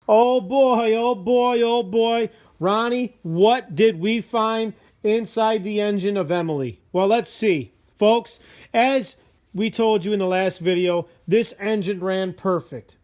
Oh boy, oh boy, oh boy. Ronnie, what did we find inside the engine of Emily? Well, let's see. Folks, as we told you in the last video, this engine ran perfect.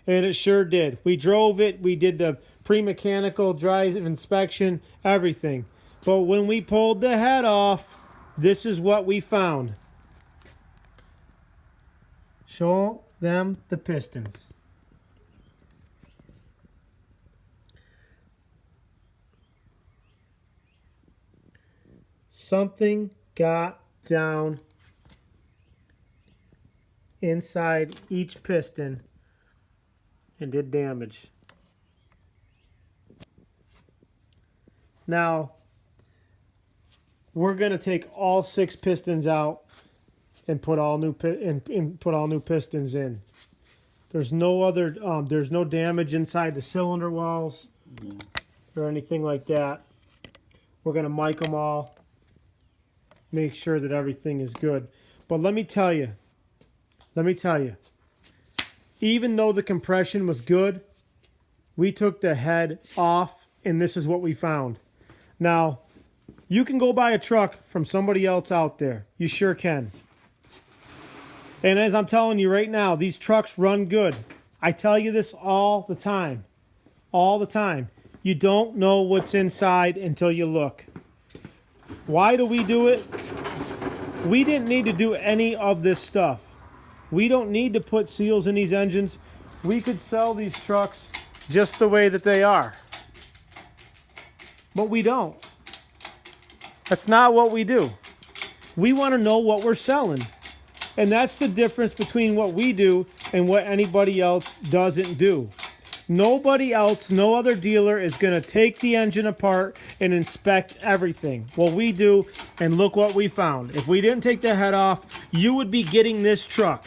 And it sure did. We drove it, we did the pre-mechanical drive inspection, everything. But when we pulled the head off, this is what we found. Show them the pistons. Something got down inside each piston and did damage. Now, we're going to take all 6 pistons out and put all new pistons in. There's no damage inside the cylinder walls or anything like that. We're going to mic them all. Make sure that everything is good. But let me tell you, even though the compression was good, we took the head off, and this is what we found. Now, you can go buy a truck from somebody else out there. You sure can. And as I'm telling you right now, these trucks run good. I tell you this all the time. All the time. You don't know what's inside until you look. Why do we do it? We didn't need to do any of this stuff. We don't need to put seals in these engines. We could sell these trucks just the way that they are. But we don't. That's not what we do. We want to know what we're selling. And that's the difference between what we do and what anybody else doesn't do. Nobody else, no other dealer is going to take the engine apart and inspect everything. Well, we do, and look what we found. If we didn't take the head off, you would be getting this truck.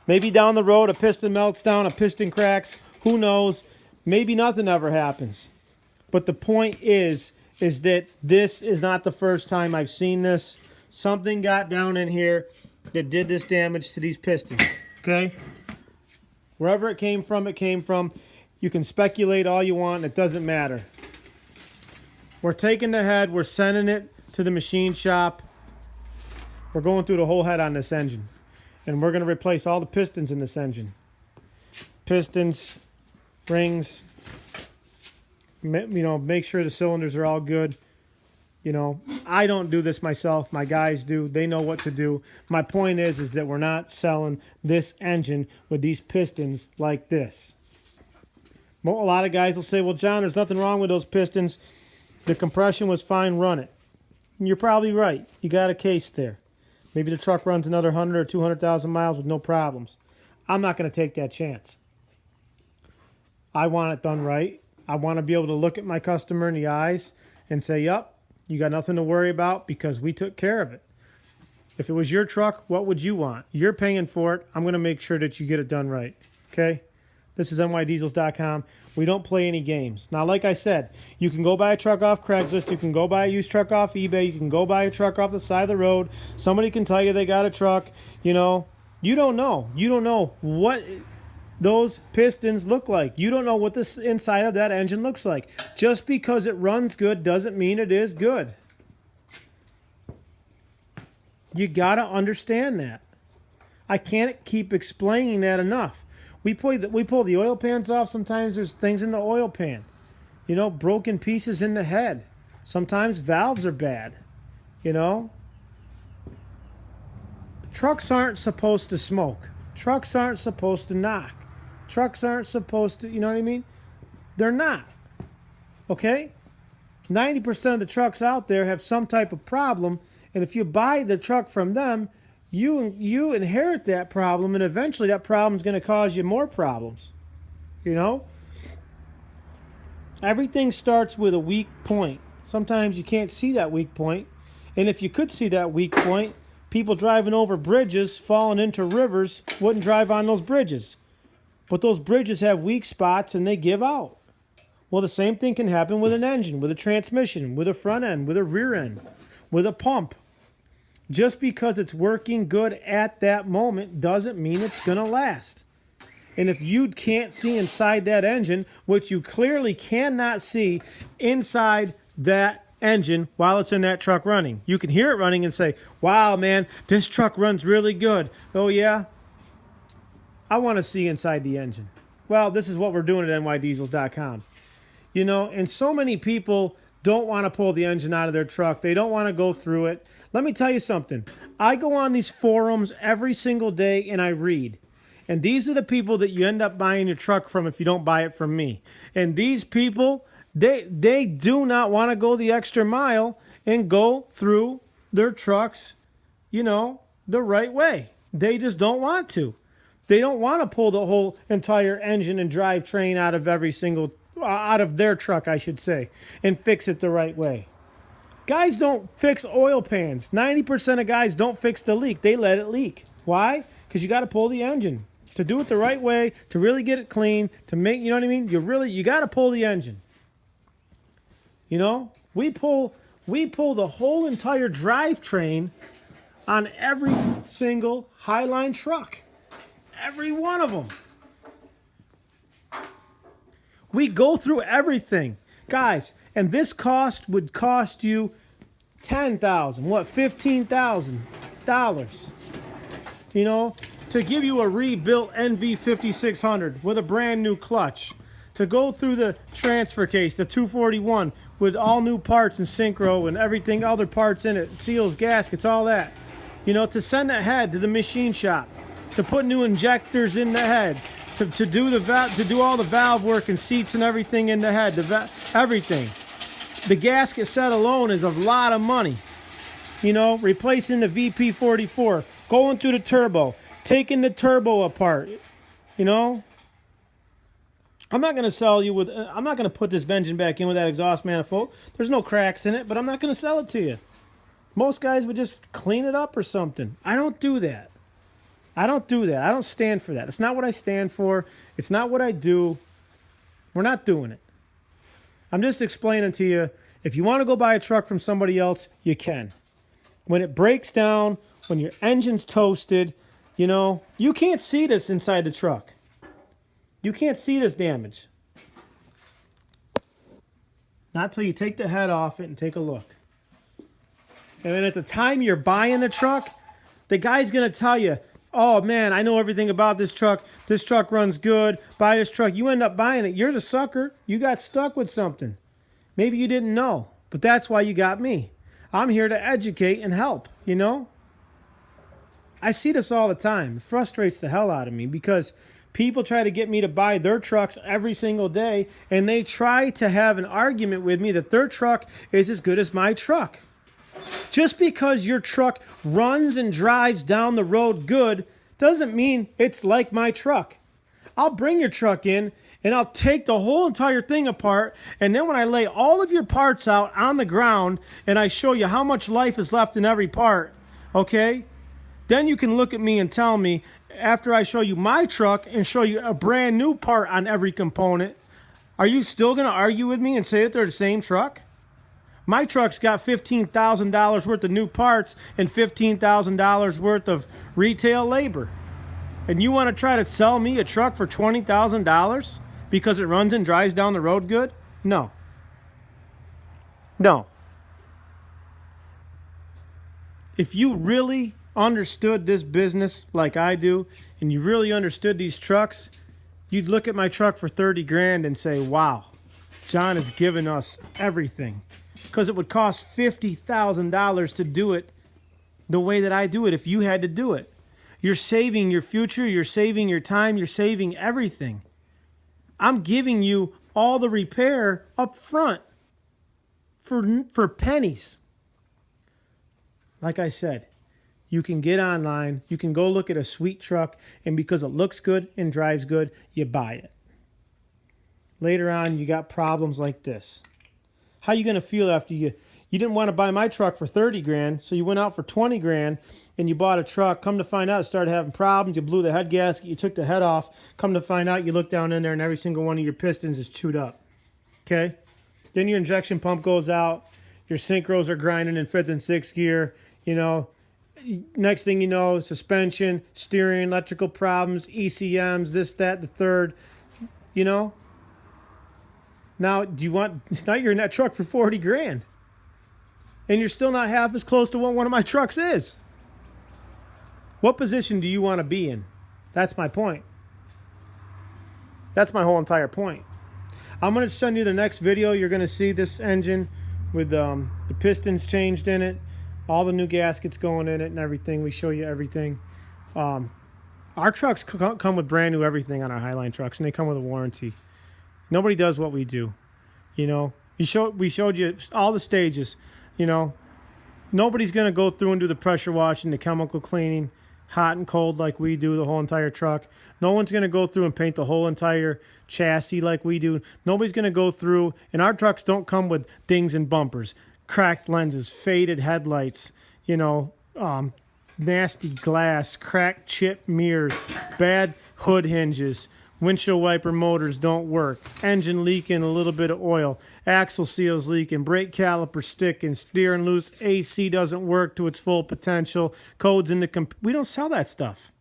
Maybe down the road, a piston melts down, a piston cracks, who knows? Maybe nothing ever happens. But the point is that this is not the first time I've seen this. Something got down in here that did this damage to these pistons, okay? Wherever it came from, it came from. You can speculate all you want. It doesn't matter. We're taking the head. We're sending it to the machine shop. We're going through the whole head on this engine. And we're going to replace all the pistons in this engine. Pistons, rings. Make sure the cylinders are all good. I don't do this myself. My guys do. They know what to do. My point is that we're not selling this engine with these pistons like this. A lot of guys will say, well, John, there's nothing wrong with those pistons. The compression was fine, run it. And you're probably right. You got a case there. Maybe the truck runs another 100 or 200,000 miles with no problems. I'm not going to take that chance. I want it done right. I want to be able to look at my customer in the eyes and say, yep, you got nothing to worry about because we took care of it. If it was your truck, what would you want? You're paying for it. I'm going to make sure that you get it done right. Okay? This is nydiesels.com. We don't play any games. Now, like I said, you can go buy a truck off Craigslist. You can go buy a used truck off eBay. You can go buy a truck off the side of the road. Somebody can tell you they got a truck. You don't know. You don't know what those pistons look like. You don't know what the inside of that engine looks like. Just because it runs good doesn't mean it is good. You got to understand that. I can't keep explaining that enough. We pull the oil pans off. Sometimes there's things in the oil pan. Broken pieces in the head. Sometimes valves are bad. Trucks aren't supposed to smoke. Trucks aren't supposed to knock. Trucks aren't supposed to, you know what I mean? They're not. Okay? 90% of the trucks out there have some type of problem, and if you buy the truck from them, you inherit that problem, and eventually that problem is going to cause you more problems. Everything starts with a weak point. Sometimes you can't see that weak point, and if you could see that weak point, people driving over bridges, falling into rivers, wouldn't drive on those bridges. But those bridges have weak spots and they give out. Well, the same thing can happen with an engine, with a transmission, with a front end, with a rear end, with a pump. Just because it's working good at that moment doesn't mean it's going to last. And if you can't see inside that engine, which you clearly cannot see inside that engine while it's in that truck running, you can hear it running and say, wow, man, this truck runs really good. Oh, yeah? I want to see inside the engine. Well, this is what we're doing at nydiesels.com. You know, and so many people don't want to pull the engine out of their truck. They don't want to go through it. Let me tell you something. I go on these forums every single day and I read. And these are the people that you end up buying your truck from if you don't buy it from me. And these people, they do not want to go the extra mile and go through their trucks, you know, the right way. They just don't want to. They don't want to pull the whole entire engine and drivetrain out of their truck, I should say, and fix it the right way. Guys don't fix oil pans. 90% of guys don't fix the leak. They let it leak. Why? Because you got to pull the engine. To do it the right way, to really get it clean, to make, you know what I mean? You got to pull the engine. You know, we pull the whole entire drivetrain on every single Highline truck. Every one of them. We go through everything. Guys, and this cost would cost you $10,000, $15,000. You know, to give you a rebuilt NV5600 with a brand new clutch, to go through the transfer case, the 241 with all new parts and synchro and everything, other parts in it, seals, gaskets, all that. You know, to send that head to the machine shop, to put new injectors in the head, to do all the valve work and seats and everything in the head, everything. The gasket set alone is a lot of money. You know, replacing the VP44, going through the turbo, taking the turbo apart. You know, I'm not going to put this engine back in with that exhaust manifold. There's no cracks in it, but I'm not going to sell it to you. Most guys would just clean it up or something. I don't do that. I don't stand for that. It's not what I stand for. It's not what I do. We're not doing it. I'm just explaining to you, if you want to go buy a truck from somebody else, you can. When it breaks down, when your engine's toasted, you know, you can't see this inside the truck. You can't see this damage. Not till you take the head off it and take a look. And then at the time you're buying the truck, the guy's going to tell you, oh, man, I know everything about this truck. This truck runs good. Buy this truck. You end up buying it. You're the sucker. You got stuck with something. Maybe you didn't know, but that's why you got me. I'm here to educate and help, you know? I see this all the time. It frustrates the hell out of me because people try to get me to buy their trucks every single day, and they try to have an argument with me that their truck is as good as my truck. Just because your truck runs and drives down the road good doesn't mean it's like my truck. I'll bring your truck in and I'll take the whole entire thing apart, and then when I lay all of your parts out on the ground and I show you how much life is left in every part, okay? Then you can look at me and tell me, after I show you my truck and show you a brand new part on every component, are you still going to argue with me and say that they're the same truck? My truck's got $15,000 worth of new parts and $15,000 worth of retail labor. And you want to try to sell me a truck for $20,000 because it runs and drives down the road good? No. No. If you really understood this business like I do, and you really understood these trucks, you'd look at my truck for 30 grand and say, wow, John has given us everything. Because it would cost $50,000 to do it the way that I do it if you had to do it. You're saving your future, you're saving your time, you're saving everything. I'm giving you all the repair up front for pennies. Like I said, you can get online, you can go look at a sweet truck, and because it looks good and drives good, you buy it. Later on, you got problems like this. How you going to feel after you didn't want to buy my truck for 30 grand, so you went out for 20 grand and you bought a truck. Come to find out, it started having problems. You blew the head gasket, you took the head off. Come to find out, you look down in there and every single one of your pistons is chewed up. Okay? Then your injection pump goes out. Your synchros are grinding in 5th and 6th gear. You know, Next thing you know, suspension, steering, electrical problems, ECMs, this, that, the third. You know. Now, now you're in that truck for 40 grand. And you're still not half as close to what one of my trucks is. What position do you want to be in? That's my point. That's my whole entire point. I'm going to send you the next video. You're going to see this engine with the pistons changed in it, all the new gaskets going in it and everything. We show you everything. Our trucks come with brand new everything on our Highline trucks, and they come with a warranty. Nobody does what we do. You know, we showed you all the stages. You know, nobody's going to go through and do the pressure washing, the chemical cleaning, hot and cold like we do the whole entire truck. No one's going to go through and paint the whole entire chassis like we do. Nobody's going to go through, and our trucks don't come with dings and bumpers, cracked lenses, faded headlights, you know, nasty glass, cracked chip mirrors, bad hood hinges, windshield wiper motors don't work, engine leaking a little bit of oil, axle seals leaking, brake caliper sticking, steering loose, AC doesn't work to its full potential, codes in the we don't sell that stuff.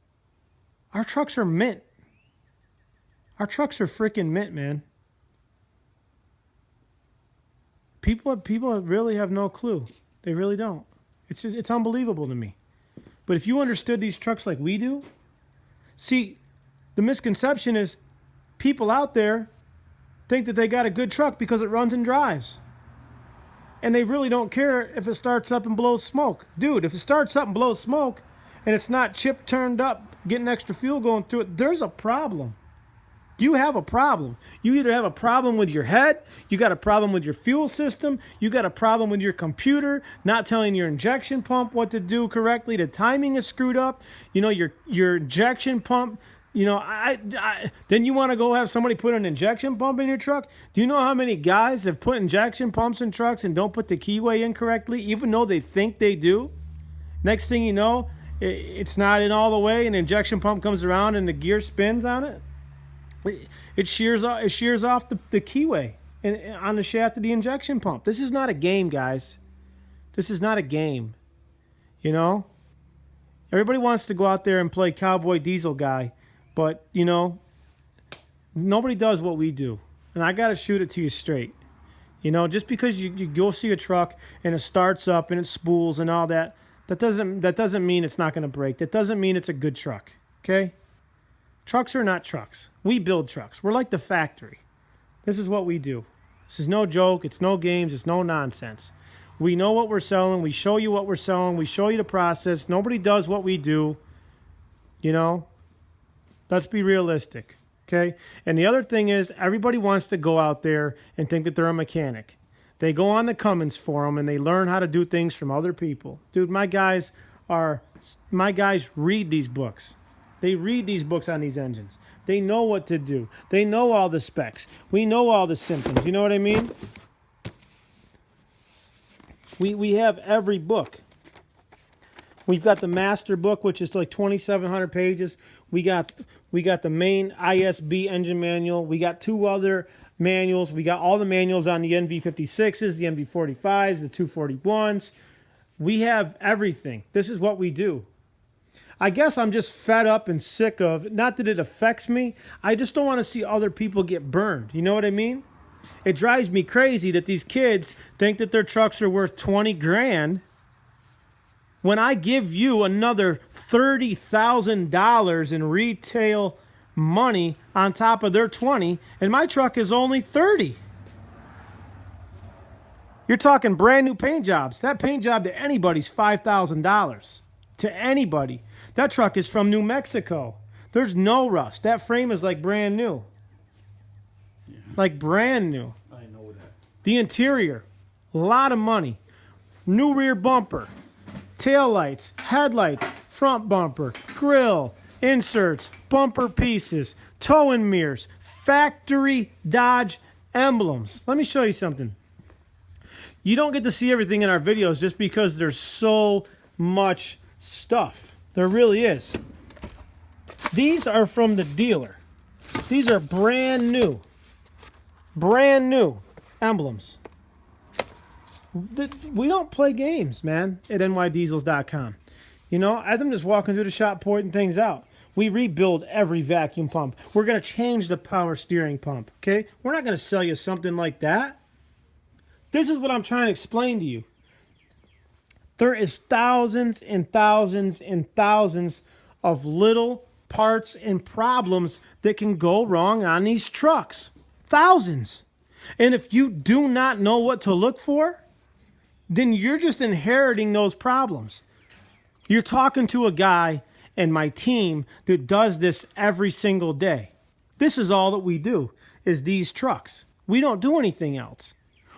Our trucks are mint. Our trucks are freaking mint, man. People really have no clue. They really don't. It's unbelievable to me. But if you understood these trucks like we do, see, the misconception is people out there think that they got a good truck because it runs and drives. And they really don't care if it starts up and blows smoke. Dude, if it starts up and blows smoke and it's not chip turned up, getting extra fuel going through it, there's a problem. You have a problem. You either have a problem with your head, you got a problem with your fuel system, you got a problem with your computer, not telling your injection pump what to do correctly, the timing is screwed up, you know, your injection pump, you know, then you want to go have somebody put an injection pump in your truck? Do you know how many guys have put injection pumps in trucks and don't put the keyway in correctly, even though they think they do? Next thing you know, it's not in all the way, and the injection pump comes around and the gear spins on it. It shears off the keyway and on the shaft of the injection pump. This is not a game, guys. This is not a game. You know? Everybody wants to go out there and play cowboy diesel guy, but, you know, nobody does what we do. And I got to shoot it to you straight. You know, just because you go see a truck and it starts up and it spools and all that, that doesn't mean it's not going to break. That doesn't mean it's a good truck. Okay? Trucks are not trucks. We build trucks. We're like the factory. This is what we do. This is no joke. It's no games. It's no nonsense. We know what we're selling. We show you what we're selling. We show you the process. Nobody does what we do. You know? Let's be realistic. Okay? And the other thing is, everybody wants to go out there and think that they're a mechanic. They go on the Cummins forum and they learn how to do things from other people. Dude, my guys read these books. They read these books on these engines. They know what to do. They know all the specs. We know all the symptoms. You know what I mean? We have every book. We've got the master book, which is like 2,700 pages. We got the main ISB engine manual. We got two other manuals. We got all the manuals on the NV56s, the NV45s, the 241s. We have everything. This is what we do. I guess I'm just fed up and sick of, not that it affects me, I just don't want to see other people get burned. You know what I mean? It drives me crazy that these kids think that their trucks are worth 20 grand when I give you another $30,000 in retail money on top of their 20, and my truck is only 30. You're talking brand new paint jobs. That paint job to anybody's $5,000. To anybody. That truck is from New Mexico. There's no rust. That frame is like brand new. Yeah. Like brand new. I know that. The interior, a lot of money. New rear bumper, tail lights, headlights, front bumper, grill, inserts, bumper pieces, towing mirrors, factory Dodge emblems. Let me show you something. You don't get to see everything in our videos just because there's so much stuff. There really is. These are from the dealer. These are brand new emblems. We don't play games, man, at nydiesels.com. You know, as I'm just walking through the shop pointing things out. We rebuild every vacuum pump. We're going to change the power steering pump, okay? We're not going to sell you something like that. This is what I'm trying to explain to you. There is thousands and thousands and thousands of little parts and problems that can go wrong on these trucks. Thousands. And if you do not know what to look for, then you're just inheriting those problems. You're talking to a guy and my team that does this every single day. This is all that we do, is these trucks. We don't do anything else.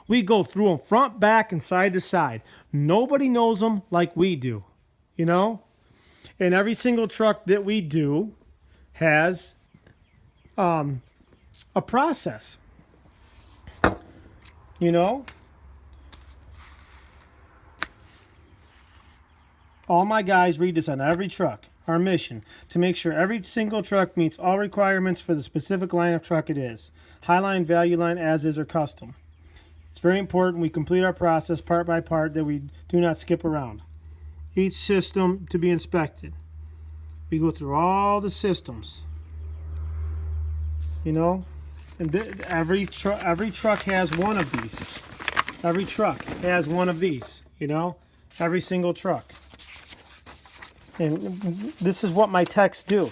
We go through them front, back, and side to side. Nobody knows them like we do, you know? And every single truck that we do has a process, you know? All my guys read this on every truck. Our mission, to make sure every single truck meets all requirements for the specific line of truck it is. Highline, value line, as is, or custom. It's very important we complete our process part by part, that we do not skip around. Each system to be inspected. We go through all the systems. You know? And every truck has one of these. Every truck has one of these, you know? Every single truck. And this is what my techs do,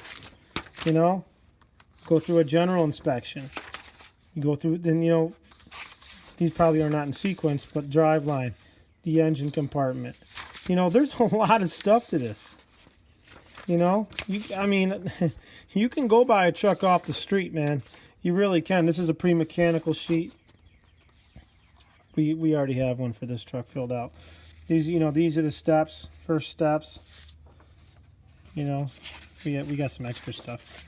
you know, go through a general inspection. You go through, then, you know, these probably are not in sequence, but drive line, the engine compartment. You know, there's a lot of stuff to this, you know. I mean, you can go buy a truck off the street, man. You really can. This is a pre-mechanical sheet. We already have one for this truck filled out. These, you know, these are the steps, first steps. You know, we got some extra stuff.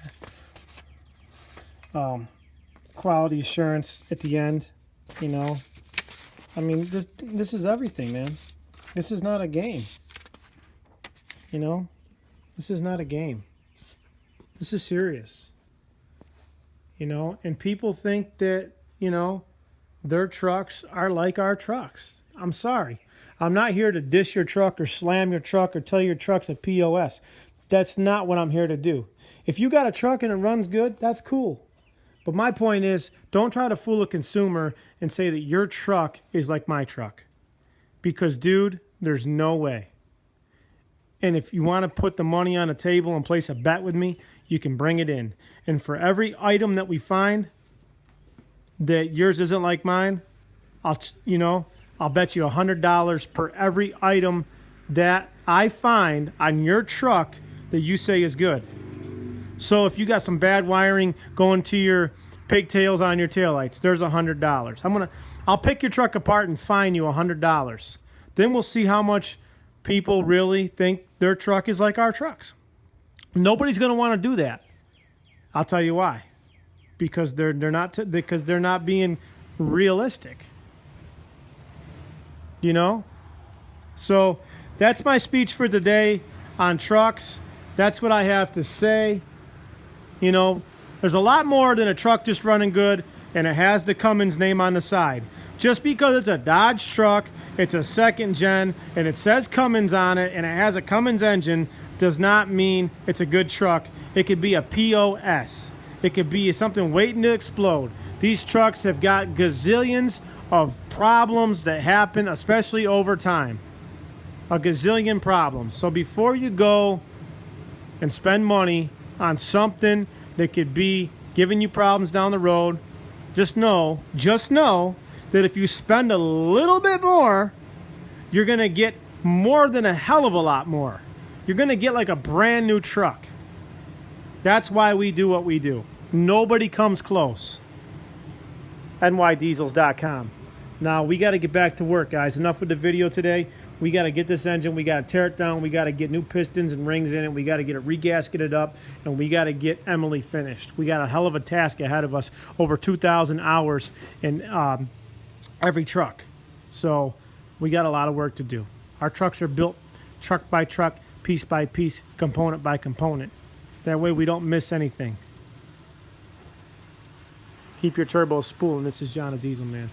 Quality assurance at the end. You know, I mean, this is everything, man. This is not a game. You know, this is not a game. This is serious. You know, and people think that, you know, their trucks are like our trucks. I'm sorry. I'm not here to diss your truck or slam your truck or tell your truck's a POS. That's not what I'm here to do. If you got a truck and it runs good, that's cool. But my point is, don't try to fool a consumer and say that your truck is like my truck. Because, dude, there's no way. And if you want to put the money on the table and place a bet with me, you can bring it in. And for every item that we find that yours isn't like mine, I'll bet you $100 per every item that I find on your truck that you say is good. So if you got some bad wiring going to your pigtails on your taillights, there's $100. I'll pick your truck apart and fine you $100. Then we'll see how much people really think their truck is like our trucks. Nobody's going to want to do that. I'll tell you why. Because they're not being realistic. You know? So that's my speech for today on trucks. That's what I have to say. You know, there's a lot more than a truck just running good and it has the Cummins name on the side. Just because it's a Dodge truck, it's a second gen, and it says Cummins on it and it has a Cummins engine does not mean it's a good truck. It could be a POS. It could be something waiting to explode. These trucks have got gazillions of problems that happen, especially over time. A gazillion problems. So before you go and spend money on something that could be giving you problems down the road, just know that if you spend a little bit more, you're going to get more than a hell of a lot more. You're going to get like a brand new truck. That's why we do what we do. Nobody comes close. NYDiesels.com. Now, we got to get back to work, guys. Enough with the video today. We got to get this engine. We got to tear it down. We got to get new pistons and rings in it. We got to get it regasketed up. And we got to get Emily finished. We got a hell of a task ahead of us. Over 2,000 hours in every truck. So we got a lot of work to do. Our trucks are built truck by truck, piece by piece, component by component. That way we don't miss anything. Keep your turbos spooling. This is John, a Diesel Man.